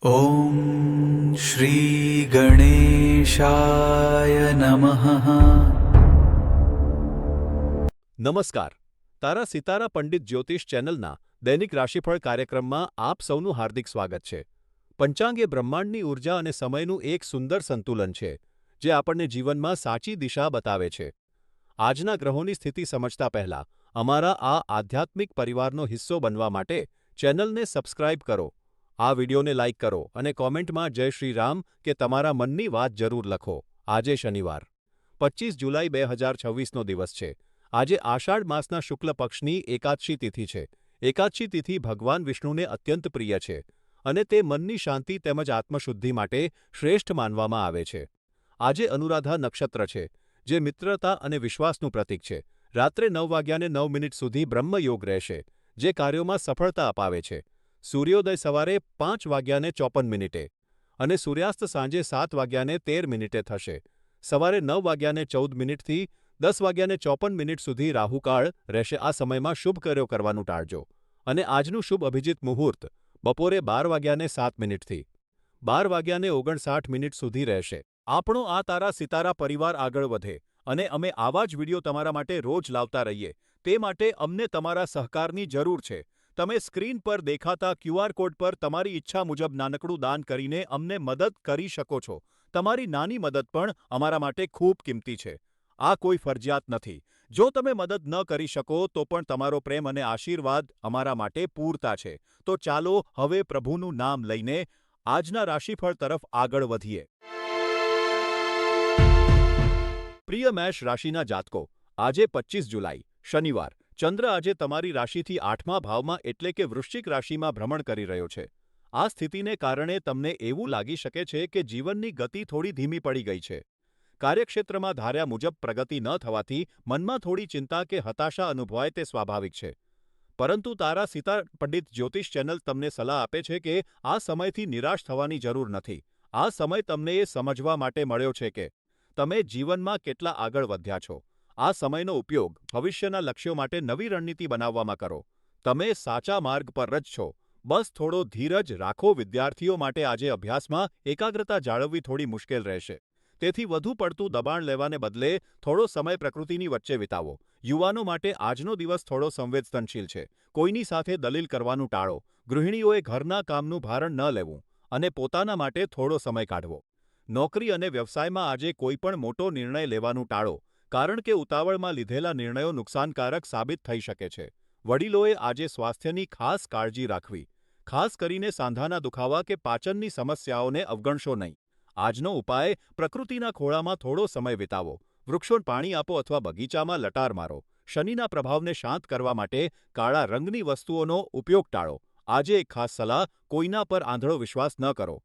ॐ श्रीगणेशाय नमः। નમસ્કાર. તારા સિતારા પંડિત જ્યોતિષ ચેનલના દૈનિક રાશિફળ કાર્યક્રમમાં આપ સૌનું હાર્દિક સ્વાગત છે. પંચાંગ એ બ્રહ્માંડની ઉર્જા અને સમયનું એક સુંદર સંતુલન છે, જે આપણને જીવનમાં સાચી દિશા બતાવે છે. આજના ગ્રહોની સ્થિતિ સમજતા પહેલા અમારા આ આધ્યાત્મિક પરિવારનો હિસ્સો બનવા માટે ચેનલને સબસ્ક્રાઇબ કરો, આ વિડીયોને લાઇક કરો અને કોમેન્ટમાં જય શ્રી રામ કે તમારા મનની વાત જરૂર લખો. આજે શનિવાર 25 જુલાઈ 2026નો દિવસ છે. આજે આષાઢ માસના શુક્લ પક્ષની એકાદશી તિથિ છે. એકાદશી તિથિ ભગવાન વિષ્ણુને અત્યંત પ્રિય છે અને તે મનની શાંતિ તેમજ આત્મશુદ્ધિ માટે શ્રેષ્ઠ માનવામાં આવે છે. આજે અનુરાધા નક્ષત્ર છે, જે મિત્રતા અને વિશ્વાસનું પ્રતીક છે. રાત્રે 9:09 સુધી બ્રહ્મયોગ રહેશે, જે કાર્યોમાં સફળતા અપાવે છે. સૂર્યોદય સવારે 5:54 અને સૂર્યાસ્ત સાંજે 7:13 થશે. સવારે 9:14 થી 10:54 સુધી રાહુકાળ રહેશે. આ સમયમાં શુભ કાર્યો કરવાનું ટાળજો અને આજનું શુભ અભિજીત મુહૂર્ત બપોરે 12:07 થી 12:59 સુધી રહેશે. આપણો આ તારા સિતારા પરિવાર આગળ વધે અને અમે આવા જ વિડીયો તમારા માટે રોજ લાવતા રહીએ, તે માટે અમને તમારા સહકારની જરૂર છે. તમે સ્ક્રીન પર દેખાતા ક્યુઆર કોડ પર તમારી ઈચ્છા મુજબ નાનકડું દાન કરીને અમને મદદ કરી શકો છો. તમારી નાની મદદ પણ અમારા માટે ખૂબ કિંમતી છે. આ કોઈ ફરજિયાત નથી. જો તમે મદદ ન કરી શકો તો પણ તમારો પ્રેમ અને આશીર્વાદ અમારા માટે પૂરતા છે. તો ચાલો હવે પ્રભુનું નામ લઈને આજના રાશિફળ તરફ આગળ વધીએ. પ્રિય મેષ રાશિના જાતકો, આજે 25 જુલાઈ શનિવાર ચંદ્ર આજે તમારી રાશિથી 8મા ભાવમાં એટલે કે વૃશ્ચિક રાશિમાં ભ્રમણ કરી રહ્યો છે. આ સ્થિતિને કારણે તમને એવું લાગી શકે છે કે જીવનની ગતિ થોડી ધીમી પડી ગઈ છે. કાર્યક્ષેત્રમાં ધાર્યા મુજબ પ્રગતિ ન થવાથી મનમાં થોડી ચિંતા કે હતાશા અનુભવાય તે સ્વાભાવિક છે. પરંતુ તારા સિતારા પંડિત જ્યોતિષ ચેનલ તમને સલાહ આપે છે કે આ સમયથી નિરાશ થવાની જરૂર નથી. આ સમય તમને એ સમજવા માટે મળ્યો છે કે તમે જીવનમાં કેટલા આગળ વધ્યા છો. આ સમયનો ઉપયોગ ભવિષ્યના લક્ષ્યો માટે નવી રણનીતિ બનાવવામાં કરો. તમે સાચા માર્ગ પર જ છો. બસ થોડો ધીરજ રાખો. વિદ્યાર્થીઓ માટે આજે અભ્યાસમાં એકાગ્રતા જાળવવી થોડી મુશ્કેલ રહેશે. તેથી વધુ પડતું દબાણ લેવાને બદલે થોડો સમય પ્રકૃતિની વચ્ચે વિતાવો. યુવાનો માટે આજનો દિવસ થોડો સંવેદનશીલ છે. કોઈની સાથે દલીલ કરવાનું ટાળો. ગૃહિણીઓએ ઘરના કામનું ભારણ ન લેવું અને પોતાના માટે થોડો સમય કાઢવો. નોકરી અને વ્યવસાયમાં આજે કોઈ પણ મોટો નિર્ણય લેવાનું ટાળો, કારણ કે ઉતાવળમાં લીધેલા નિર્ણયો નુકસાનકારક સાબિત થઈ શકે છે. વડીલોએ આજે સ્વાસ્થ્યની ખાસ કાળજી રાખવી. ખાસ કરીને સાંધાના દુખાવા કે પાચનની સમસ્યાઓને અવગણશો નહીં. આજનો ઉપાય પ્રકૃતિના ખોળામાં થોડો સમય વિતાવો. વૃક્ષોને પાણી આપો અથવા બગીચામાં લટાર મારો. શનિના પ્રભાવને શાંત કરવા માટે કાળા રંગની વસ્તુઓનો ઉપયોગ ટાળો. આજે એક ખાસ સલાહ, કોઈના પર આંધળો વિશ્વાસ ન કરો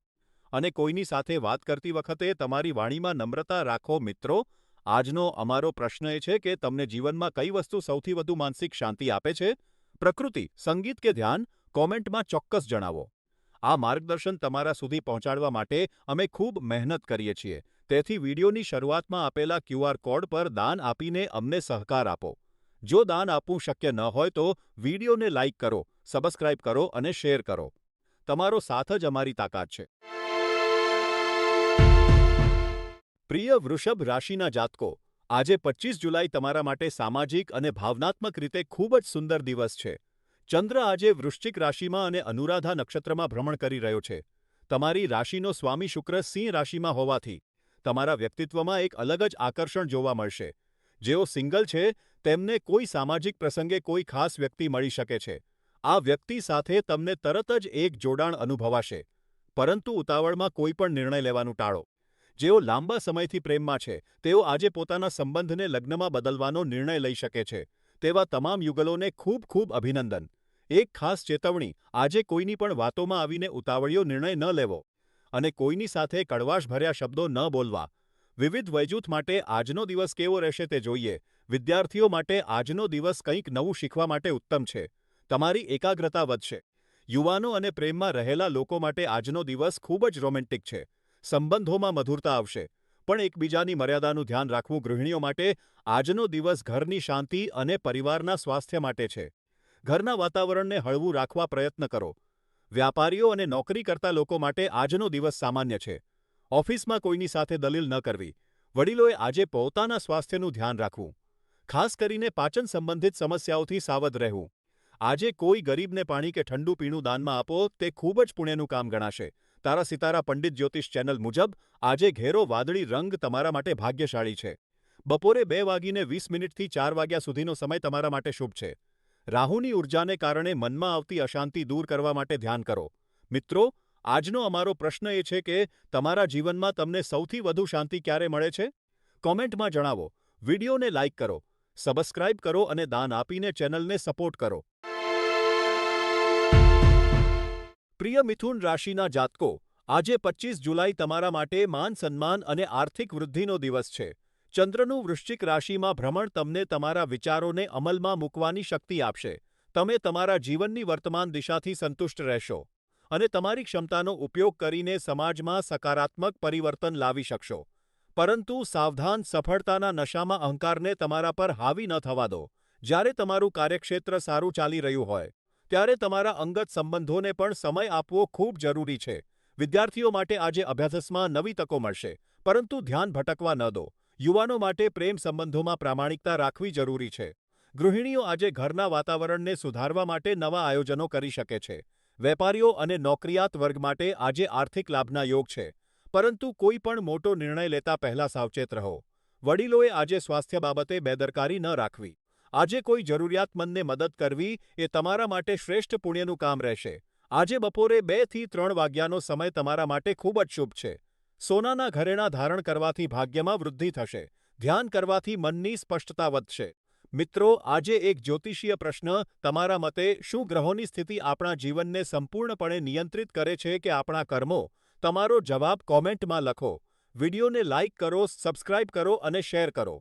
અને કોઈની સાથે વાત કરતી વખતે તમારી વાણીમાં નમ્રતા રાખો. મિત્રો, આજનો અમારો પ્રશ્ન એ છે કે તમને જીવનમાં કઈ વસ્તુ સૌથી વધુ માનસિક શાંતિ આપે છે? પ્રકૃતિ, સંગીત કે ધ્યાન? કોમેન્ટમાં ચોક્કસ જણાવો. આ માર્ગદર્શન તમારા સુધી પહોંચાડવા માટે અમે ખૂબ મહેનત કરીએ છીએ. તેથી વિડીયોની શરૂઆતમાં આપેલા ક્યુઆર કોડ પર દાન આપીને અમને સહકાર આપો. જો દાન આપવું શક્ય ન હોય તો વિડીયોને લાઇક કરો, સબસ્ક્રાઇબ કરો અને શેર કરો. તમારો સાથ જ અમારી તાકાત છે. પ્રિય વૃષભ રાશિના જાતકો, આજે 25 જુલાઈ તમારા માટે સામાજિક અને ભાવનાત્મક રીતે ખૂબ જ સુંદર દિવસ છે. ચંદ્ર આજે વૃશ્ચિક રાશિમાં અને અનુરાધા નક્ષત્રમાં ભ્રમણ કરી રહ્યો છે. તમારી રાશિનો સ્વામી શુક્ર સિંહ રાશિમાં હોવાથી તમારા વ્યક્તિત્વમાં એક અલગ જ આકર્ષણ જોવા મળશે. જેઓ સિંગલ છે તેમને કોઈ સામાજિક પ્રસંગે કોઈ ખાસ વ્યક્તિ મળી શકે છે. આ વ્યક્તિ સાથે તમને તરત જ એક જોડાણ અનુભવાશે. પરંતુ ઉતાવળમાં કોઈ પણ નિર્ણય લેવાનું ટાળો. જેઓ લાંબા સમયથી પ્રેમમાં છે તેઓ આજે પોતાના સંબંધને લગ્નમાં બદલવાનો નિર્ણય લઈ શકે છે. તેવા તમામ યુગલોને ખૂબ ખૂબ અભિનંદન. એક ખાસ ચેતવણી, આજે કોઈની પણ વાતોમાં આવીને ઉતાવળિયો નિર્ણય ન લેવો અને કોઈની સાથે કડવાશભર્યા શબ્દો ન બોલવા. વિવિધ વયજૂથ માટે આજનો દિવસ કેવો રહેશે તે જોઈએ. વિદ્યાર્થીઓ માટે આજનો દિવસ કંઈક નવું શીખવા માટે ઉત્તમ છે. તમારી એકાગ્રતા વધશે. યુવાનો અને પ્રેમમાં રહેલા લોકો માટે આજનો દિવસ ખૂબ જ રોમેન્ટિક છે. સંબંધોમાં મધુરતા આવશે, પણ એકબીજાની મર્યાદાનું ધ્યાન રાખવું. ગૃહિણીઓ માટે આજનો દિવસ ઘરની શાંતિ અને પરિવારના સ્વાસ્થ્ય માટે છે. ઘરના વાતાવરણને હળવું રાખવા પ્રયત્ન કરો. વ્યાપારીઓ અને નોકરી કરતા લોકો માટે આજનો દિવસ સામાન્ય છે. ઓફિસમાં કોઈની સાથે દલીલ ન કરવી. વડીલોએ આજે પોતાના સ્વાસ્થ્યનું ધ્યાન રાખવું. ખાસ કરીને પાચન સંબંધિત સમસ્યાઓથી સાવધ રહેવું. આજે કોઈ ગરીબને પાણી કે ઠંડુ પીણું દાનમાં આપો તે ખૂબ જ પુણ્યનું કામ ગણાશે. તારા સિતારા પંડિત જ્યોતિષ ચેનલ મુજબ આજે ઘેરો વાદળી રંગ તમારા માટે ભાગ્યશાળી છે. બપોરે 2:20થી 4 વાગ્યા સુધીનો સમય તમારા માટે શુભ છે. રાહુની ઉર્જાને કારણે મનમાં આવતી અશાંતિ દૂર કરવા માટે ધ્યાન કરો. મિત્રો, આજનો અમારો પ્રશ્ન એ છે કે તમારા જીવનમાં તમને સૌથી વધુ શાંતિ ક્યારે મળે છે? કોમેન્ટમાં જણાવો. વિડીયોને લાઇક કરો, સબસ્ક્રાઇબ કરો અને દાન આપીને ચેનલને સપોર્ટ કરો. પ્રિય મિથુન રાશિના જાતકો, આજે 25 જુલાઈ તમારા માટે માન સન્માન અને આર્થિક વૃદ્ધિનો દિવસ છે. ચંદ્રનું વૃશ્ચિક રાશિમાં ભ્રમણ તમને તમારા વિચારોને અમલમાં મૂકવાની શક્તિ આપશે. તમે તમારા જીવનની વર્તમાન દિશાથી સંતુષ્ટ રહેશો અને તમારી ક્ષમતાનો ઉપયોગ કરીને સમાજમાં સકારાત્મક પરિવર્તન લાવી શકશો. પરંતુ સાવધાન, સફળતાના નશામાં અહંકારને તમારા પર હાવી ન થવા દો. જ્યારે તમારું કાર્યક્ષેત્ર સારું ચાલી રહ્યું હોય, ત્યારે તમારા અંગત સંબંધોને પણ સમય આપવો ખૂબ જરૂરી છે. વિદ્યાર્થીઓ માટે આજે અભ્યાસમાં નવી તકો મળશે, પરંતુ ધ્યાન ભટકવા ન દો. યુવાનો માટે પ્રેમ સંબંધોમાં પ્રામાણિકતા રાખવી જરૂરી છે. ગૃહિણીઓ આજે ઘરના વાતાવરણને સુધારવા માટે નવા આયોજનો કરી શકે છે. વેપારીઓ અને નોકરિયાત વર્ગ માટે આજે આર્થિક લાભના યોગ છે. પરંતુ કોઈ પણ મોટો નિર્ણય લેતા પહેલા સાવચેત રહો. વડીલોએ આજે સ્વાસ્થ્ય બાબતે બેદરકારી ન રાખવી. આજે કોઈ જરૂરિયાતમંદને મદદ કરવી એ તમારા માટે શ્રેષ્ઠ પુણ્યનું કામ રહેશે. આજે બપોરે 2થી 3 વાગ્યાનો સમય તમારા માટે ખૂબ જ શુભ છે. સોનાના ઘરેણાં ધારણ કરવાથી ભાગ્યમાં વૃદ્ધિ થશે. ધ્યાન કરવાથી મનની સ્પષ્ટતા વધશે. મિત્રો, આજે એક જ્યોતિષીય પ્રશ્ન, તમારા મતે શું ગ્રહોની સ્થિતિ આપણા જીવનને સંપૂર્ણપણે નિયંત્રિત કરે છે કે આપણા કર્મો? તમારો જવાબ કોમેન્ટમાં લખો. વિડીયોને લાઇક કરો, સબસ્ક્રાઇબ કરો અને શેર કરો.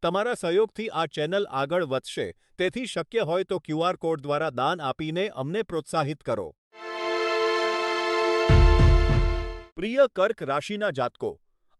તમારા સહયોગથી આ ચેનલ આગળ વધશે, તેથી શક્ય હોય તો QR કોડ દ્વારા દાન આપીને અમને પ્રોત્સાહિત કરો. પ્રિય કર્ક રાશિના જાતકો,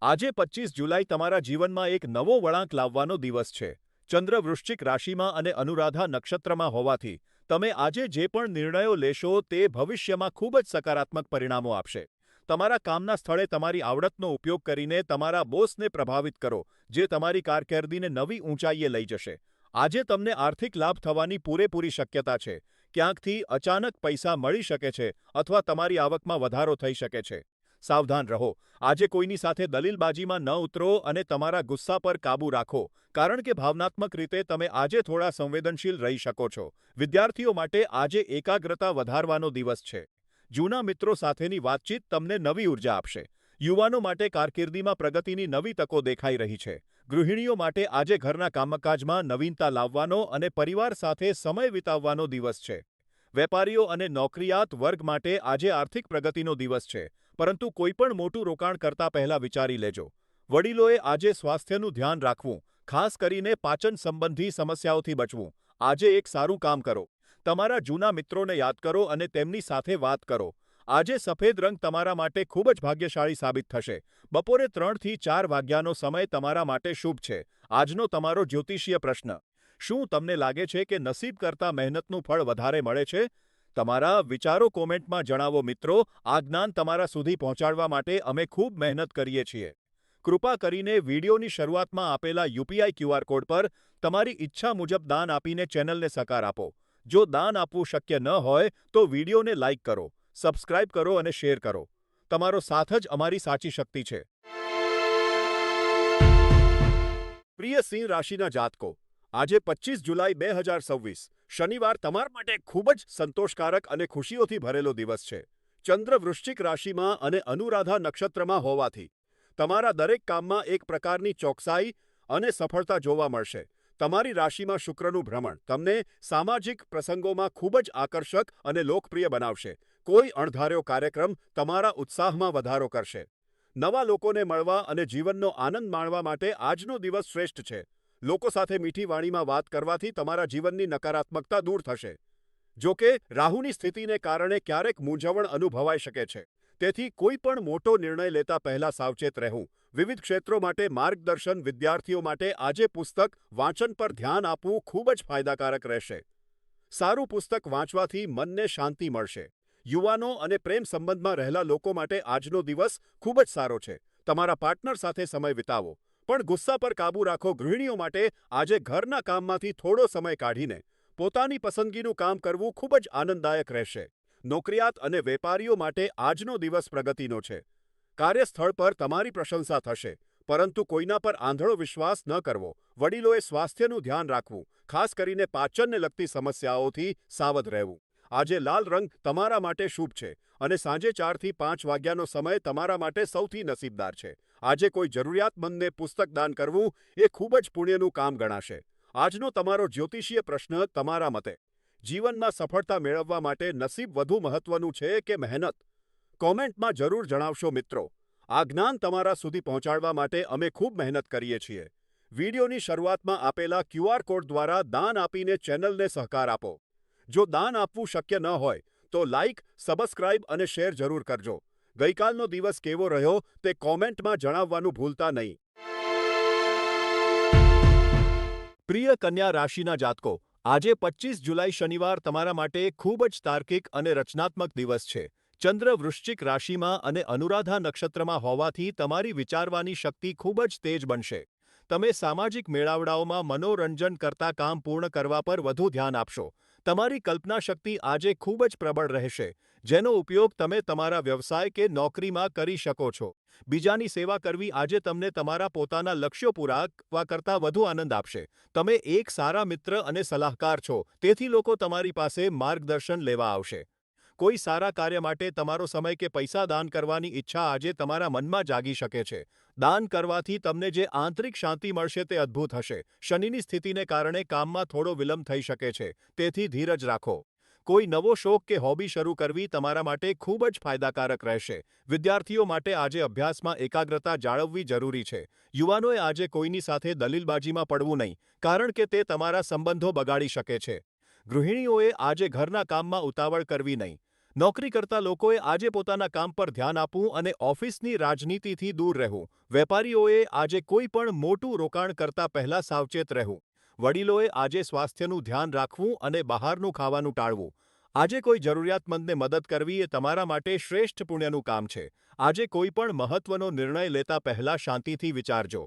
આજે 25 જુલાઈ તમારા જીવનમાં એક નવો વળાંક લાવવાનો દિવસ છે. ચંદ્ર વૃશ્ચિક રાશિમાં અને અનુરાધા નક્ષત્રમાં હોવાથી તમે આજે જે પણ નિર્ણયો લેશો તે ભવિષ્યમાં ખૂબ જ સકારાત્મક પરિણામો આપશે. તમારા કામના સ્થળે તમારી આવડતનો ઉપયોગ કરીને તમારા બોસને પ્રભાવિત કરો, જે તમારી કારકિર્દીને નવી ઊંચાઈએ લઈ જશે. આજે તમને આર્થિક લાભ થવાની પૂરેપૂરી શક્યતા છે. ક્યાંકથી અચાનક પૈસા મળી શકે છે અથવા તમારી આવકમાં વધારો થઈ શકે છે. સાવધાન રહો. આજે કોઈની સાથે દલીલબાજીમાં ન ઉતરો અને તમારા ગુસ્સા પર કાબૂ રાખો, કારણ કે ભાવનાત્મક રીતે તમે આજે થોડા સંવેદનશીલ રહી શકો છો. વિદ્યાર્થીઓ માટે આજે એકાગ્રતા વધારવાનો દિવસ છે. જૂના મિત્રો સાથેની વાતચીત તમને નવી ઉર્જા આપશે. યુવાનો માટે કારકિર્દીમાં પ્રગતિની નવી તકો દેખાઈ રહી છે. ગૃહિણીઓ માટે આજે ઘરના કામકાજમાં નવીનતા લાવવાનો અને પરિવાર સાથે સમય વિતાવવાનો દિવસ છે. વેપારીઓ અને નોકરિયાત વર્ગ માટે આજે આર્થિક પ્રગતિનો દિવસ છે, પરંતુ કોઈપણ મોટું રોકાણ કરતા પહેલા વિચારી લેજો. વડીલોએ આજે સ્વાસ્થ્યનું ધ્યાન રાખવું, ખાસ કરીને પાચન સંબંધી સમસ્યાઓથી બચવું. આજે એક સારું કામ કરો. તમારા જૂના મિત્રોને યાદ કરો અને તેમની સાથે વાત કરો. આજે સફેદ રંગ તમારા માટે ખૂબ જ ભાગ્યશાળી સાબિત થશે. બપોરે 3થી 4 વાગ્યાનો સમય તમારા માટે શુભ છે. આજનો તમારો જ્યોતિષીય પ્રશ્ન: શું તમને લાગે છે કે નસીબ કરતાં મહેનતનું ફળ વધારે મળે છે? તમારા વિચારો કોમેન્ટમાં જણાવો મિત્રો. આ જ્ઞાન તમારા સુધી પહોંચાડવા માટે અમે ખૂબ મહેનત કરીએ છીએ. કૃપા કરીને વિડીયોની શરૂઆતમાં આપેલા UPI QR કોડ પર તમારી ઈચ્છા મુજબ દાન આપીને ચેનલને સહકાર આપો. જો દાન આપવું શક્ય ન હોય તો વિડીયોને લાઇક કરો, સબસ્ક્રાઇબ કરો અને શેર કરો. તમારો સાથ જ અમારી સાચી શક્તિ છે. પ્રિય સિંહ રાશિના જાતકો, આજે 25 જુલાઈ 2026 શનિવાર તમારા માટે ખૂબ જ સંતોષકારક અને ખુશીઓથી ભરેલો દિવસ છે. ચંદ્ર વૃશ્ચિક રાશિમાં અને અનુરાધા નક્ષત્રમાં હોવાથી તમારા દરેક કામમાં એક પ્રકારની ચોકસાઈ અને સફળતા જોવા મળશે. તમારી રાશિમાં શુક્રનું ભ્રમણ તમને સામાજિક પ્રસંગોમાં ખૂબ જ આકર્ષક અને લોકપ્રિય બનાવશે. કોઈ અણધાર્યો કાર્યક્રમ તમારા ઉત્સાહમાં વધારો કરશે. નવા લોકોને મળવા અને જીવનનો આનંદ માણવા માટે આજનો દિવસ શ્રેષ્ઠ છે. લોકો સાથે મીઠી વાણીમાં વાત કરવાથી તમારા જીવનની નકારાત્મકતા દૂર થશે. જો કે રાહુની સ્થિતિને કારણે ક્યારેક મૂંઝવણ અનુભવાઈ શકે છે. તેથી કોઈ પણ મોટો નિર્ણય લેતા પહેલા સાવચેત રહેવું. વિવિધ ક્ષેત્રો માટે માર્ગદર્શન: વિદ્યાર્થીઓ માટે આજે પુસ્તક વાંચન પર ધ્યાન આપવું ખૂબ જ ફાયદાકારક રહેશે. સારું પુસ્તક વાંચવાથી મનને શાંતિ મળશે. યુવાનો અને પ્રેમ સંબંધમાં રહેલા લોકો માટે આજનો દિવસ ખૂબ જ સારો છે. તમારા પાર્ટનર સાથે સમય વિતાવો. પણ ગુસ્સા પર કાબૂ રાખો. ગૃહિણીઓ માટે આજે ઘરના કામમાંથી થોડો સમય કાઢીને પોતાની પસંદગીનું કામ કરવું ખૂબ જ આનંદદાયક રહેશે. નોકરિયાત અને વેપારીઓ માટે આજનો દિવસ પ્રગતિનો છે. કાર્યસ્થળ પર તમારી પ્રશંસા થશે, પરંતુ કોઈના પર આંધળો વિશ્વાસ ન કરવો. વડીલોએ સ્વાસ્થ્યનું ધ્યાન રાખવું, ખાસ કરીને પાચનને લગતી સમસ્યાઓથી સાવધ રહેવું. આજે લાલ રંગ તમારા માટે શુભ છે અને સાંજે 4 થી 5 વાગ્યાનો સમય તમારા માટે સૌથી નસીબદાર છે. આજે કોઈ જરૂરિયાતમંદને પુસ્તક દાન કરવું એ ખૂબ જ પુણ્યનું કામ ગણાશે. આજનો તમારો જ્યોતિષીય પ્રશ્ન તમારા મતે જીવનમાં સફળતા મેળવવા માટે નસીબ વધુ મહત્વનું છે કે મહેનત? કોમેન્ટમાં જરૂર જણાવશો મિત્રો. આ જ્ઞાન તમારા સુધી પહોંચાડવા માટે અમે ખૂબ મહેનત કરીએ છીએ. વિડિયોની શરૂઆતમાં આપેલા QR કોડ દ્વારા દાન આપીને ચેનલને સહકાર આપો. જો દાન આપવું શક્ય ન હોય તો લાઇક, સબસ્ક્રાઇબ અને શેર જરૂર કરજો. ગઈકાલનો દિવસ કેવો રહ્યો તે કોમેન્ટમાં જણાવવાનું ભૂલતા નહીં. પ્રિય કન્યા રાશિના જાતકો, આજે 25 જુલાઈ શનિવાર તમારા માટે ખૂબ જ તાર્કિક અને રચનાત્મક દિવસ છે. ચંદ્ર વૃશ્ચિક રાશિમાં અને અનુરાધા નક્ષત્રમાં હોવાથી તમારી વિચારવાની શક્તિ ખૂબ જ તેજ બનશે. તમે સામાજિક મેળાવડાઓમાં મનોરંજન કરતા કામ પૂર્ણ કરવા પર વધુ ધ્યાન આપશો. તમારી કલ્પના શક્તિ આજે ખૂબ જ પ્રબળ રહેશે, જેનો ઉપયોગ તમે તમારા વ્યવસાય કે નોકરીમાં કરી શકો છો. બીજાની સેવા કરવી આજે તમને તમારા પોતાના લક્ષ્યો પૂરા કરવા કરતાં વધુ આનંદ આપશે. તમે એક સારા મિત્ર અને સલાહકાર છો, તેથી લોકો તમારી પાસે માર્ગદર્શન લેવા આવશે. કોઈ સારા કાર્ય માટે તમારો સમય કે પૈસા દાન કરવાની ઈચ્છા આજે તમારા મનમાં જાગી શકે છે. દાન કરવાથી તમને જે આંતરિક શાંતિ મળશે તે અદ્ભુત હશે. શનિની સ્થિતિને કારણે કામમાં થોડો વિલંબ થઈ શકે છે, તેથી ધીરજ રાખો. કોઈ નવો શોખ કે હોબી શરૂ કરવી તમારા માટે ખૂબ જ ફાયદાકારક રહેશે. વિદ્યાર્થીઓ માટે આજે અભ્યાસમાં એકાગ્રતા જાળવવી જરૂરી છે. યુવાનોએ આજે કોઈની સાથે દલીલબાજીમાં પડવું નહીં, કારણ કે તે તમારા સંબંધો બગાડી શકે છે. ગૃહિણીઓએ આજે ઘરના કામમાં ઉતાવળ કરવી નહીં. નોકરી કરતા લોકોએ આજે પોતાના કામ પર ધ્યાન આપવું અને ઓફિસની રાજનીતિથી દૂર રહેવું. વેપારીઓએ આજે કોઈ પણ મોટું રોકાણ કરતા પહેલા સાવચેત રહેવું. વડીલોએ આજે સ્વાસ્થ્યનું ધ્યાન રાખવું અને બહારનું ખાવાનું ટાળવું. આજે કોઈ જરૂરિયાતમંદને મદદ કરવી એ તમારા માટે શ્રેષ્ઠ પુણ્યનું કામ છે. આજે કોઈ પણ મહત્વનો નિર્ણય લેતા પહેલા શાંતિથી વિચારજો.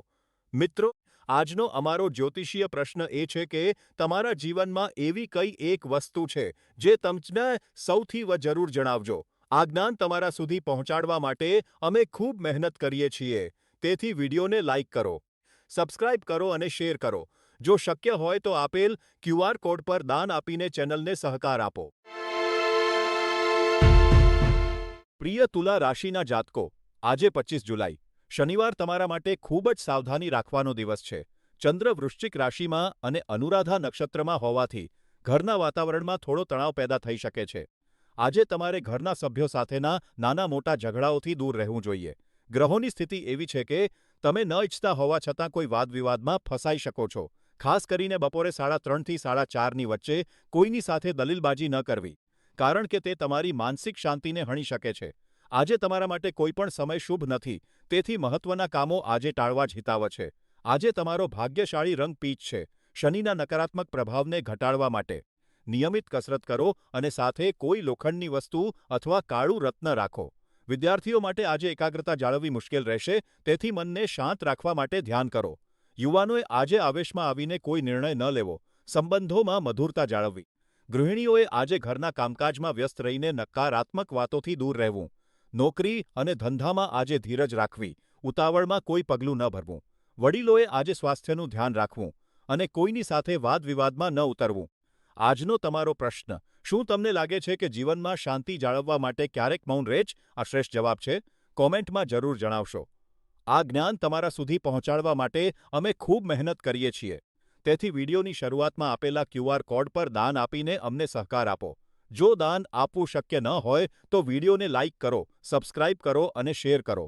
મિત્રો, આજનો અમારો જ્યોતિષીય પ્રશ્ન એ છે કે તમારા જીવનમાં એવી કઈ એક વસ્તુ છે જે તમને સૌથી જરૂર જણાવજો. આ જ્ઞાન તમારા સુધી પહોંચાડવા માટે અમે ખૂબ મહેનત કરીએ છીએ. તેથી વિડીયોને લાઇક કરો, સબસ્ક્રાઇબ કરો અને શેર કરો. જો શક્ય હોય તો આપેલ QR કોડ પર દાન આપીને ચેનલને સહકાર આપો. પ્રિય તુલા રાશિના જાતકો, આજે 25 જુલાઈ શનિવાર તમારા માટે ખૂબ જ સાવધાની રાખવાનો દિવસ છે. ચંદ્ર વૃશ્ચિક રાશિમાં અને અનુરાધા નક્ષત્રમાં હોવાથી ઘરના વાતાવરણમાં થોડો તણાવ પેદા થઈ શકે છે. આજે તમારે ઘરના સભ્યો સાથેના નાના મોટા ઝઘડાઓથી દૂર રહેવું જોઈએ. ગ્રહોની સ્થિતિ એવી છે કે તમે ન ઈચ્છતા હોવા છતાં કોઈ વાદવિવાદમાં ફસાઈ શકો છો. ખાસ કરીને બપોરે 3:30 થી 4:30ની વચ્ચે કોઈની સાથે દલીલબાજી ન કરવી, કારણ કે તે તમારી માનસિક શાંતિને હણી શકે છે. આજે તમારા માટે કોઈ પણ સમય શુભ નથી, તેથી મહત્વના કામો આજે ટાળવા જ હિતાવ છે. આજે તમારો ભાગ્યશાળી રંગ પીચ છે. શનિના નકારાત્મક પ્રભાવને ઘટાડવા માટે નિયમિત કસરત કરો અને સાથે કોઈ લોખંડની વસ્તુ અથવા કાળું રત્ન રાખો. વિદ્યાર્થીઓ માટે આજે એકાગ્રતા જાળવવી મુશ્કેલ રહેશે, તેથી મનને શાંત રાખવા માટે ધ્યાન કરો. યુવાનોએ આજે આવેશમાં આવીને કોઈ નિર્ણય ન લેવો. સંબંધોમાં મધુરતા જાળવવી. ગૃહિણીઓએ આજે ઘરના કામકાજમાં વ્યસ્ત રહીને નકારાત્મક વાતોથી દૂર રહેવું. નોકરી અને ધંધામાં આજે ધીરજ રાખવી. ઉતાવળમાં કોઈ પગલું ન ભરવું. વડીલોએ આજે સ્વાસ્થ્યનું ધ્યાન રાખવું અને કોઈની સાથે વાદવિવાદમાં ન ઉતરવું. આજનો તમારો પ્રશ્ન: શું તમને લાગે છે કે જીવનમાં શાંતિ જાળવવા માટે ક્યારેક મૌન રહે જ? આ શ્રેષ્ઠ જવાબ છે. કોમેન્ટમાં જરૂર જણાવશો. આ જ્ઞાન તમારા સુધી પહોંચાડવા માટે અમે ખૂબ મહેનત કરીએ છીએ. તેથી વિડીયોની શરૂઆતમાં આપેલા QR કોડ પર દાન આપીને અમને સહકાર આપો. જો દાન આપવું શક્ય ન હોય તો વિડીયોને લાઇક કરો, સબસ્ક્રાઇબ કરો અને શેર કરો.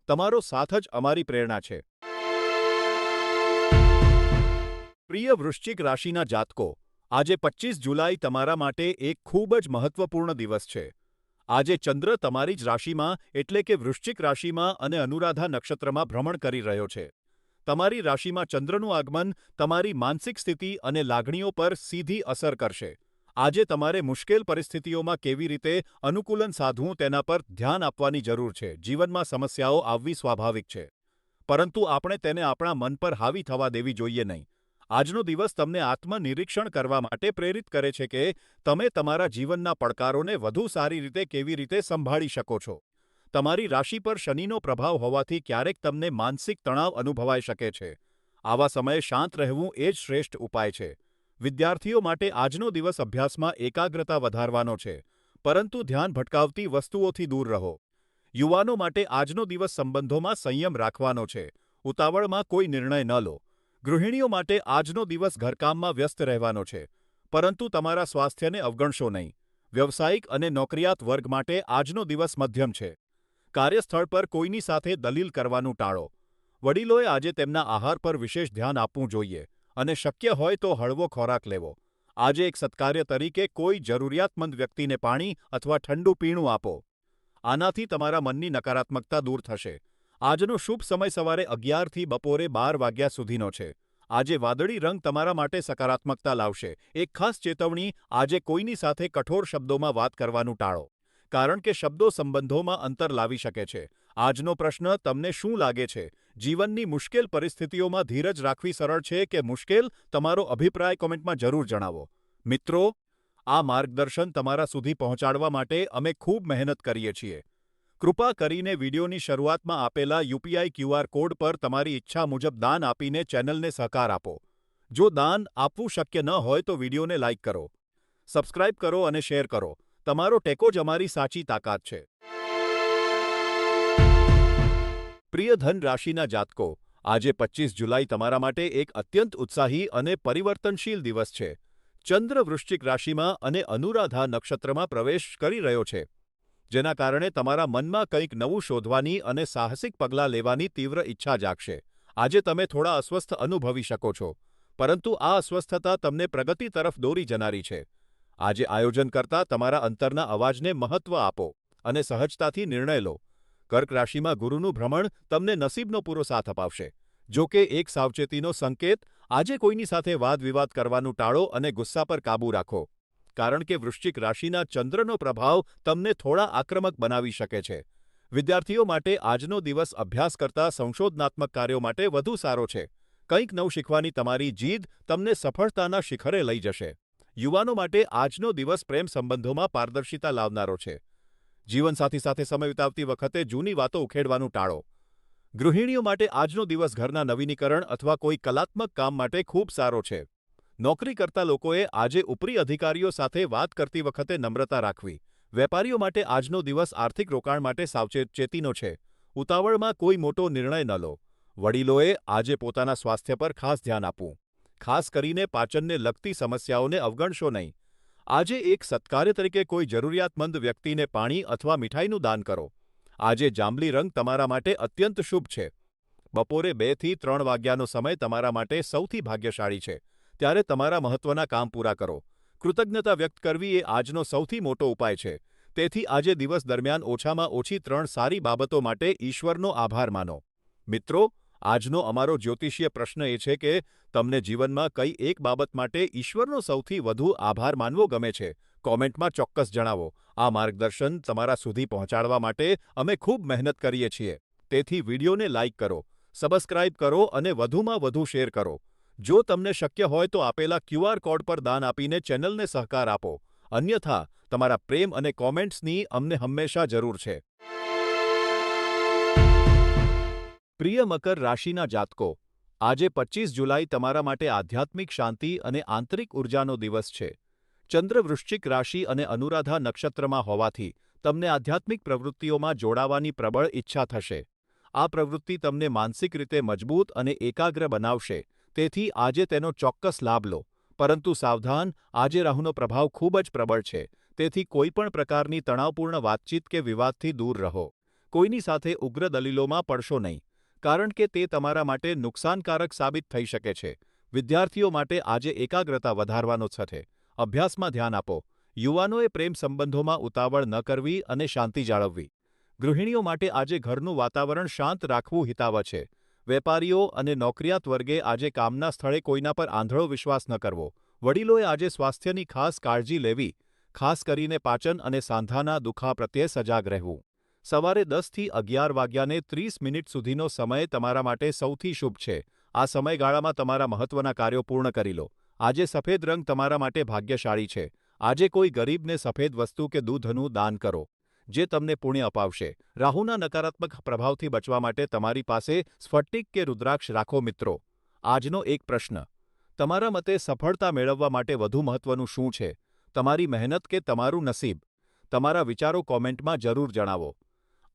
તમારો સાથ જ અમારી પ્રેરણા છે. પ્રિય વૃશ્ચિક રાશિના જાતકો, આજે 25 જુલાઈ તમારા માટે એક ખૂબ જ મહત્વપૂર્ણ દિવસ છે. આજે ચંદ્ર તમારી જ રાશિમાં એટલે કે વૃશ્ચિક રાશિમાં અને અનુરાધા નક્ષત્રમાં ભ્રમણ કરી રહ્યો છે. તમારી રાશિમાં ચંદ્રનું આગમન તમારી માનસિક સ્થિતિ અને લાગણીઓ પર સીધી અસર કરશે. આજે તમારે મુશ્કેલ પરિસ્થિતિઓમાં કેવી રીતે અનુકૂલન સાધવું તેના પર ધ્યાન આપવાની જરૂર છે. જીવનમાં સમસ્યાઓ આવવી સ્વાભાવિક છે, પરંતુ આપણે તેને આપણા મન પર હાવી થવા દેવી જોઈએ નહીં. આજનો દિવસ તમને આત્મનિરીક્ષણ કરવા માટે પ્રેરિત કરે છે કે તમે તમારા જીવનના પડકારોને વધુ સારી રીતે કેવી રીતે સંભાળી શકો છો. તમારી રાશિ પર શનિનો પ્રભાવ હોવાથી ક્યારેક તમને માનસિક તણાવ અનુભવાઈ શકે છે. આવા સમયે શાંત રહેવું એ જ શ્રેષ્ઠ ઉપાય છે. વિદ્યાર્થીઓ માટે આજનો દિવસ અભ્યાસમાં એકાગ્રતા વધારવાનો છે, પરંતુ ધ્યાન ભટકાવતી વસ્તુઓથી દૂર રહો. યુવાનો માટે આજનો દિવસ સંબંધોમાં સંયમ રાખવાનો છે. ઉતાવળમાં કોઈ નિર્ણય ન લો. ગૃહિણીઓ માટે આજનો દિવસ ઘરકામમાં વ્યસ્ત રહેવાનો છે, પરંતુ તમારા સ્વાસ્થ્યને અવગણશો નહીં. વ્યવસાયિક અને નોકરિયાત વર્ગ માટે આજનો દિવસ મધ્યમ છે. કાર્યસ્થળ પર કોઈની સાથે દલીલ કરવાનું ટાળો. વડીલોએ આજે તેમના આહાર પર વિશેષ ધ્યાન આપવું જોઈએ અને શક્ય હોય તો હળવો ખોરાક લેવો. આજે એક સત્કાર્ય તરીકે કોઈ જરૂરિયાતમંદ વ્યક્તિને પાણી અથવા ઠંડુ પીણું આપો. આનાથી તમારા મનની નકારાત્મકતા દૂર થશે. આજનો શુભ સમય સવારે 11થી બપોરે 12 વાગ્યા સુધીનો છે. આજે વાદળી રંગ તમારા માટે સકારાત્મકતા લાવશે. એક ખાસ ચેતવણી, આજે કોઈની સાથે કઠોર શબ્દોમાં વાત કરવાનું ટાળો, કારણ કે શબ્દો સંબંધોમાં અંતર લાવી શકે છે. આજનો પ્રશ્ન, તમને શું લાગે છે? જીવનની મુશ્કેલ પરિસ્થિતિઓમાં ધીરજ રાખવી સરળ છે કે મુશ્કેલ? તમારો અભિપ્રાય કોમેન્ટમાં જરૂર જણાવો. મિત્રો, આ માર્ગદર્શન તમારા સુધી પહોંચાડવા માટે અમે ખૂબ મહેનત કરીએ છીએ. કૃપા કરીને વિડિયોની શરૂઆતમાં આપેલા યુપીઆઈ ક્યુઆર કોડ પર તમારી ઈચ્છા મુજબ દાન આપીને ચેનલને સહકાર આપો. જો દાન આપવું શક્ય ન હોય તો વિડિયોને લાઇક કરો, સબસ્ક્રાઇબ કરો અને શેર કરો. તમારો ટેકો જ અમારી સાચી તાકાત છે. પ્રિય ધન રાશિના જાતકો, આજે 25 જુલાઈ તમારા માટે એક અત્યંત ઉત્સાહી અને પરિવર્તનશીલ દિવસ છે. ચંદ્ર વૃશ્ચિક રાશિમાં અને અનુરાધા નક્ષત્રમાં પ્રવેશ કરી રહ્યો છે, જેના કારણે તમારા મનમાં કંઈક નવું શોધવાની અને સાહસિક પગલાં લેવાની તીવ્ર ઈચ્છા જાગશે. આજે તમે થોડા અસ્વસ્થ અનુભવી શકો છો, પરંતુ આ અસ્વસ્થતા તમને પ્રગતિ તરફ દોરી જનારી છે. આજે આયોજન કરતા તમારા અંતરના અવાજને મહત્વ આપો અને સહજતાથી નિર્ણય લો. કર્ક રાશિમાં ગુરુનું ભ્રમણ તમને નસીબનો પૂરો સાથ અપાવશે. જો કે એક સાવચેતીનો સંકેત, આજે કોઈની સાથે વાદ વિવાદ કરવાનું ટાળો અને ગુસ્સા પર કાબૂ રાખો, કારણ કે વૃશ્ચિક રાશિના ચંદ્રનો પ્રભાવ તમને થોડા આક્રમક બનાવી શકે છે. વિદ્યાર્થીઓ માટે આજનો દિવસ અભ્યાસ કરતા સંશોધનાત્મક કાર્યો માટે વધુ સારો છે. કંઈક નવું શીખવાની તમારી જીદ તમને સફળતાના શિખરે લઈ જશે. યુવાનો માટે આજનો દિવસ પ્રેમ સંબંધોમાં પારદર્શિતા લાવનારો છે. જીવનસાથી સાથે સમય વિતાવતી વખતે જૂની વાતો ઉખેડવાનું ટાળો. ગૃહિણીઓ માટે આજનો દિવસ ઘરના નવીનીકરણ અથવા કોઈ કલાત્મક કામ માટે ખૂબ સારો છે. નોકરી કરતા લોકોએ આજે ઉપરી અધિકારીઓ સાથે વાત કરતી વખતે નમ્રતા રાખવી. વેપારીઓ માટે આજનો દિવસ આર્થિક રોકાણ માટે સાવચેતીનો છે. ઉતાવળમાં કોઈ મોટો નિર્ણય ન લો. વડીલોએ આજે પોતાના સ્વાસ્થ્ય પર ખાસ ધ્યાન આપવું. ખાસ કરીને પાચનને લગતી સમસ્યાઓને અવગણશો નહીં. આજે એક સત્કાર્ય તરીકે કોઈ જરૂરિયાતમંદ વ્યક્તિને પાણી અથવા મીઠાઈનું દાન કરો. આજે જાંબલી રંગ તમારા માટે અત્યંત શુભ છે. બપોરે 2થી 3 વાગ્યાનો સમય તમારા માટે સૌથી ભાગ્યશાળી છે. ત્યારે તમારા મહત્વના કામ પૂરા કરો. કૃતજ્ઞતા વ્યક્ત કરવી એ આજનો સૌથી મોટો ઉપાય છે. તેથી આજે દિવસ દરમિયાન ઓછામાં ઓછી 3 સારી બાબતો માટે ઈશ્વરનો આભાર માનો. મિત્રો, આજનો અમારો જ્યોતિષીય પ્રશ્ન એ છે કે તમને જીવનમાં કઈ એક બાબત માટે ઈશ્વરનો સૌથી વધુ આભાર માનવો ગમે છે? કોમેન્ટમાં ચોક્કસ જણાવો. આ માર્ગદર્શન તમારા સુધી પહોંચાડવા માટે અમે ખૂબ મહેનત કરીએ છીએ. તેથી વિડીયોને લાઇક કરો, સબસ્ક્રાઇબ કરો અને વધુમાં વધુ શેર કરો. જો તમને શક્ય હોય તો આપેલા ક્યુઆર કોડ પર દાન આપીને ચેનલને સહકાર આપો. અન્યથા તમારા પ્રેમ અને કોમેન્ટ્સની અમને હંમેશા જરૂર છે. પ્રિય મકર રાશિના જાતકો, આજે 25 જુલાઈ તમારા માટે આધ્યાત્મિક શાંતિ અને આંતરિક ઉર્જાનો દિવસ છે. ચંદ્ર વૃશ્ચિક રાશિ અને અનુરાધા નક્ષત્રમાં હોવાથી તમને આધ્યાત્મિક પ્રવૃત્તિઓમાં જોડાવાની પ્રબળ ઈચ્છા થશે. આ પ્રવૃત્તિ તમને માનસિક રીતે મજબૂત અને એકાગ્ર બનાવશે, તેથી આજે તેનો ચોક્કસ લાભ લો. પરંતુ સાવધાન, આજે રાહુનો પ્રભાવ ખૂબ જ પ્રબળ છે, તેથી કોઈપણ પ્રકારની તણાવપૂર્ણ વાતચીત કે વિવાદથી દૂર રહો. કોઈની સાથે ઉગ્ર દલીલોમાં પડશો નહીં, કારણ કે તે તમારા માટે નુકસાનકારક સાબિત થઈ શકે છે. વિદ્યાર્થીઓ માટે આજે એકાગ્રતા વધારવાનો છે. અભ્યાસમાં ધ્યાન આપો. યુવાનોએ પ્રેમ સંબંધોમાં ઉતાવળ ન કરવી અને શાંતિ જાળવવી. ગૃહિણીઓ માટે આજે ઘરનું વાતાવરણ શાંત રાખવું હિતાવહ છે. વેપારીઓ અને નોકરિયાત વર્ગે આજે કામના સ્થળે કોઈના પર આંધળો વિશ્વાસ ન કરવો. વડીલોએ આજે સ્વાસ્થ્યની ખાસ કાળજી લેવી, ખાસ કરીને પાચન અને સાંધાના દુખા પ્રત્યે સજાગ રહેવું. સવારે 10થી 11 વાગ્યાને 30 મિનિટ સુધીનો સમય તમારા માટે સૌથી શુભ છે. આ સમયગાળામાં તમારા મહત્ત્વના કાર્યો પૂર્ણ કરી લો. આજે સફેદ રંગ તમારા માટે ભાગ્યશાળી છે. આજે કોઈ ગરીબને સફેદ વસ્તુ કે દૂધનું દાન કરો, જે તમને પુણ્ય અપાવશે. રાહુના નકારાત્મક પ્રભાવથી બચવા માટે તમારી પાસે સ્ફટિક કે રુદ્રાક્ષ રાખો મિત્રો. આજનો એક પ્રશ્ન. તમારા મતે સફળતા મેળવવા માટે વધુ મહત્વનું શું છે? તમારી મહેનત કે તમારું નસીબ? તમારા વિચારો કોમેન્ટમાં જરૂર જણાવો.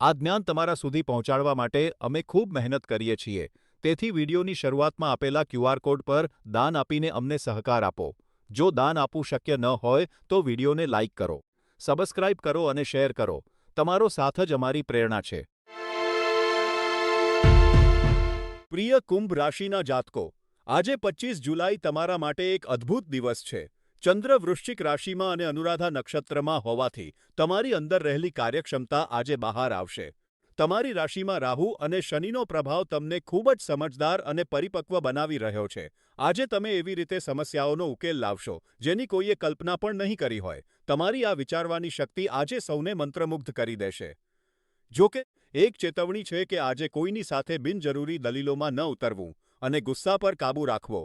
આ જ્ઞાન તમારા સુધી પહોંચાડવા માટે અમે ખૂબ મહેનત કરીએ છીએ. તેથી વિડીયોની શરૂઆતમાં આપેલા QR કોડ પર દાન આપીને અમને સહકાર આપો. જો દાન આપવું શક્ય ન હોય તો વિડીયોને લાઇક કરો, સબસ્ક્રાઇબ કરો અને શેર કરો. તમારો સાથ જ અમારી પ્રેરણા છે. પ્રિય કુંભ રાશિના જાતકો, આજે 25 જુલાઈ તમારા માટે એક અદ્ભુત દિવસ છે. ચંદ્ર વૃશ્ચિક રાશિમાં અને અનુરાધા નક્ષત્રમાં હોવાથી તમારી અંદર રહેલી કાર્યક્ષમતા આજે બહાર આવશે. તમારી રાશિમાં રાહુ અને શનિનો પ્રભાવ તમને ખૂબ જ સમજદાર અને પરિપક્વ બનાવી રહ્યો છે. આજે તમે એવી રીતે સમસ્યાઓનો ઉકેલ લાવશો, જેની કોઈએ કલ્પના પણ નહીં કરી હોય. તમારી આ વિચારવાની શક્તિ આજે સૌને મંત્રમુગ્ધ કરી દેશે. જો કે, એક ચેતવણી છે કે આજે કોઈની સાથે બિનજરૂરી દલીલોમાં ન ઉતરવું અને ગુસ્સા પર કાબૂ રાખવો,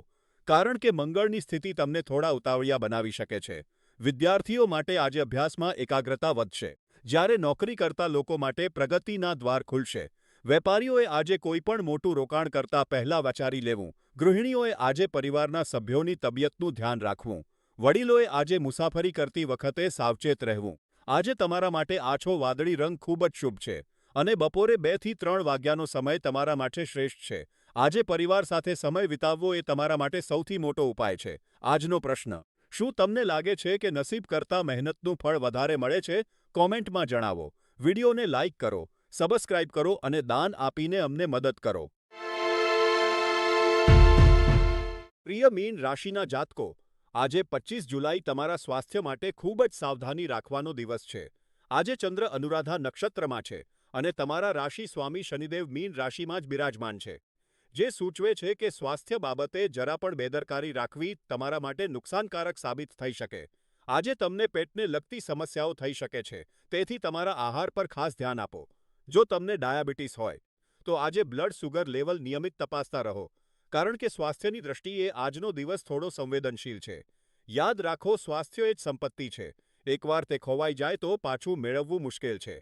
કારણ કે મંગળની સ્થિતિ તમને થોડા ઉતાવળિયા બનાવી શકે છે. વિદ્યાર્થીઓ માટે આજે અભ્યાસમાં એકાગ્રતા વધશે, જ્યારે નોકરી કરતા લોકો માટે પ્રગતિના દ્વાર ખુલશે. વેપારીઓએ આજે કોઈપણ મોટું રોકાણ કરતા પહેલા વિચારી લેવું. ગૃહિણીઓએ આજે પરિવારના સભ્યોની તબિયતનું ધ્યાન રાખવું. વડીલોએ આજે મુસાફરી કરતી વખતે સાવચેત રહેવું. આજે તમારા માટે આછો વાદળી રંગ ખૂબ જ શુભ છે અને બપોરે 2 થી 3 વાગ્યાનો સમય તમારા માટે શ્રેષ્ઠ છે. આજે પરિવાર સાથે સમય વિતાવવો એ તમારા માટે સૌથી મોટો ઉપાય છે. આજનો પ્રશ્ન. શું તમને લાગે છે કે નસીબ કરતાં મહેનતનું ફળ વધારે મળે છે? કોમેન્ટમાં જણાવો. વિડીયોને લાઇક કરો, સબસ્ક્રાઇબ કરો અને દાન આપીને અમને મદદ કરો. પ્રિય મીન રાશિના જાતકો, આજે 25 જુલાઈ તમારા સ્વાસ્થ્ય માટે ખૂબ જ સાવધાની રાખવાનો દિવસ છે. આજે ચંદ્ર અનુરાધા નક્ષત્રમાં છે અને તમારા રાશિ સ્વામી શનિદેવ મીન રાશિમાં જ બિરાજમાન છે, જે સૂચવે છે કે સ્વાસ્થ્ય બાબતે જરા પણ બેદરકારી રાખવી તમારા માટે નુકસાનકારક સાબિત થઈ શકે. આજે તમને પેટને લગતી સમસ્યાઓ થઈ શકે છે, તેથી તમારા આહાર પર ખાસ ધ્યાન આપો. જો તમને ડાયાબિટીસ હોય, તો આજે બ્લડ સુગર લેવલ નિયમિત તપાસતા રહો, કારણ કે સ્વાસ્થ્યની દ્રષ્ટિએ આજનો દિવસ થોડો સંવેદનશીલ છે. યાદ રાખો, સ્વાસ્થ્ય એ જ સંપત્તિ છે. એકવાર તે ખોવાઈ જાય તો પાછું મેળવવું મુશ્કેલ છે.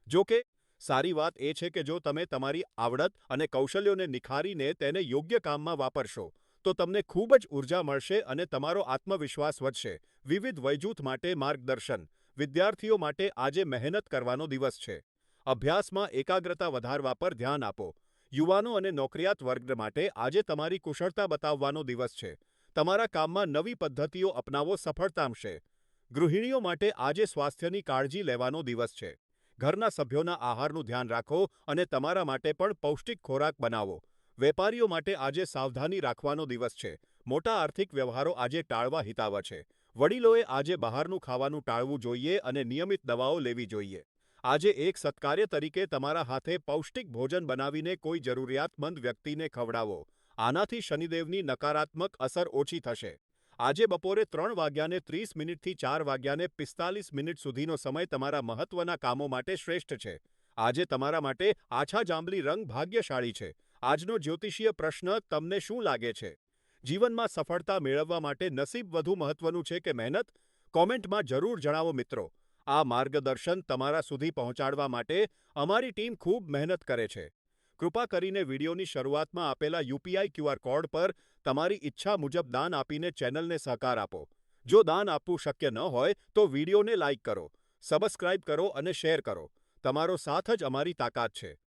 જો કે, સારી વાત એ છે કે જો તમે તમારી આવડત અને કૌશલ્યોને નિખારીને તેને યોગ્ય કામમાં વાપરશો, તો તમને ખૂબ જ ઉર્જા મળશે અને તમારો આત્મવિશ્વાસ વધશે. વિવિધ વયજૂથ માટે માર્ગદર્શન. વિદ્યાર્થીઓ માટે આજે મહેનત કરવાનો દિવસ છે. અભ્યાસમાં એકાગ્રતા વધારવા પર ધ્યાન આપો. યુવાનો અને નોકરિયાત વર્ગ માટે આજે તમારી કુશળતા બતાવવાનો દિવસ છે. તમારા કામમાં નવી પદ્ધતિઓ અપનાવો, સફળતા મળશે. ગૃહિણીઓ માટે આજે સ્વાસ્થ્યની કાળજી લેવાનો દિવસ છે. ઘરના સભ્યોના આહારનું ધ્યાન રાખો અને તમારા માટે પણ પૌષ્ટિક ખોરાક બનાવો. વેપારીઓ માટે આજે સાવધાની રાખવાનો દિવસ છે. મોટા આર્થિક વ્યવહારો આજે ટાળવા હિતાવહ છે. વડીલોએ આજે બહારનું ખાવાનું ટાળવું જોઈએ અને નિયમિત દવાઓ લેવી જોઈએ. આજે એક સત્કાર્ય તરીકે તમારા હાથે પૌષ્ટિક ભોજન બનાવીને કોઈ જરૂરિયાતમંદ વ્યક્તિને ખવડાવો. આનાથી શનિદેવની નકારાત્મક અસર ઓછી થશે. આજે બપોરે 3 વાગ્યાને 30 મિનિટથી 4 વાગ્યાને 45 મિનિટ સુધીનો સમય તમારા મહત્ત્વના કામો માટે શ્રેષ્ઠ છે. આજે તમારા માટે આછા જાંબલી રંગ ભાગ્યશાળી છે. આજનો જ્યોતિષીય પ્રશ્ન. તમને શું લાગે છે? જીવનમાં સફળતા મેળવવા માટે નસીબ વધુ મહત્વનું છે કે મહેનત? કોમેન્ટમાં જરૂર જણાવો મિત્રો. આ માર્ગદર્શન તમારા સુધી પહોંચાડવા માટે અમારી ટીમ ખૂબ મહેનત કરે છે. કૃપા કરીને વિડીયોની શરૂઆતમાં આપેલા UPI QR કોડ પર તમારી ઈચ્છા મુજબ દાન આપીને ચેનલને સહકાર આપો. જો દાન આપવું શક્ય ન હોય તો વિડીયોને લાઇક કરો, સબસ્ક્રાઇબ કરો અને શેર કરો. તમારો સાથ જ અમારી તાકાત છે.